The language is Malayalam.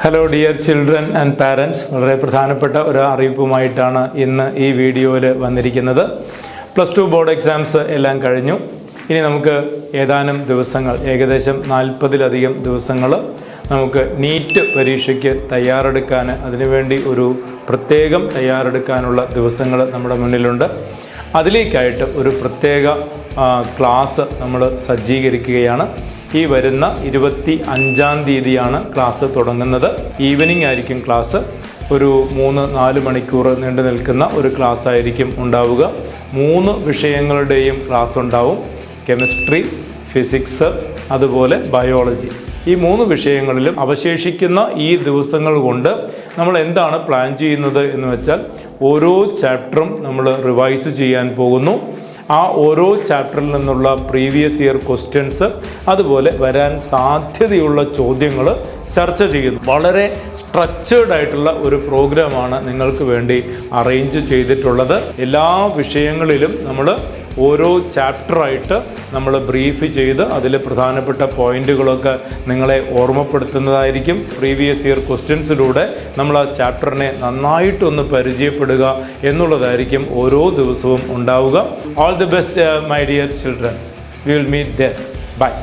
Hello dear children and parents, വളരെ പ്രധാനപ്പെട്ട ഒരു അറിയിപ്പുമായിട്ടാണ് ഇന്ന് ഈ വീഡിയോയിൽ വന്നിരിക്കുന്നത്. +2 ബോർഡ് എക്സാംസ് എല്ലാം കഴിഞ്ഞു. ഇനി നമുക്ക് ഏതാനും ദിവസങ്ങൾ, ഏകദേശം 40-ലധികം ദിവസങ്ങൾ നമുക്ക് നീറ്റ് പരീക്ഷയ്ക്ക് തയ്യാറെടുക്കാൻ, അതിനുവേണ്ടി ഒരു പ്രത്യേകം തയ്യാറെടുക്കാനുള്ള ദിവസങ്ങൾ നമ്മുടെ മുന്നിലുണ്ട്. അതിലേക്കായിട്ട് ഒരു പ്രത്യേക ക്ലാസ് നമ്മൾ സജ്ജീകരിക്കുകയാണ്. ഈ വരുന്ന 25-ാം തീയതിയാണ് ക്ലാസ് തുടങ്ങുന്നത്. ഈവനിങ് ആയിരിക്കും ക്ലാസ്. ഒരു 3-4 മണിക്കൂർ നീണ്ടു നിൽക്കുന്ന ഒരു ക്ലാസ് ആയിരിക്കും ഉണ്ടാവുക. 3 വിഷയങ്ങളുടെയും ക്ലാസ് ഉണ്ടാവും: കെമിസ്ട്രി, ഫിസിക്സ്, അതുപോലെ ബയോളജി. ഈ 3 വിഷയങ്ങളിലും അവശേഷിക്കുന്ന ഈ ദിവസങ്ങൾ കൊണ്ട് നമ്മൾ എന്താണ് പ്ലാൻ ചെയ്യുന്നത് എന്ന് വെച്ചാൽ, ഓരോ ചാപ്റ്ററും നമ്മൾ റിവൈസ് ചെയ്യാൻ പോകുന്നു. ആ ഓരോ ചാപ്റ്ററിൽ നിന്നുള്ള പ്രീവിയസ് ഇയർ ക്വസ്റ്റ്യൻസ്, അതുപോലെ വരാൻ സാധ്യതയുള്ള ചോദ്യങ്ങൾ ചർച്ച ചെയ്യുന്നു. വളരെ സ്ട്രക്ചേർഡ് ആയിട്ടുള്ള ഒരു പ്രോഗ്രാമാണ് നിങ്ങൾക്ക് വേണ്ടി അറേഞ്ച് ചെയ്തിട്ടുള്ളത്. എല്ലാ വിഷയങ്ങളിലും നമ്മൾ ഓരോ ചാപ്റ്ററായിട്ട് നമ്മൾ ബ്രീഫ് ചെയ്ത് അതിൽ പ്രധാനപ്പെട്ട പോയിന്റുകളൊക്കെ നിങ്ങളെ ഓർമ്മപ്പെടുത്തുന്നതായിരിക്കും. പ്രീവിയസ് ഇയർ ക്വസ്റ്റ്യൻസിലൂടെ നമ്മൾ ആ ചാപ്റ്ററിനെ നന്നായിട്ടൊന്ന് പരിചയപ്പെടുക എന്നുള്ളതായിരിക്കും ഓരോ ദിവസവും ഉണ്ടാവുക. All the best my dear children. We will meet there. By.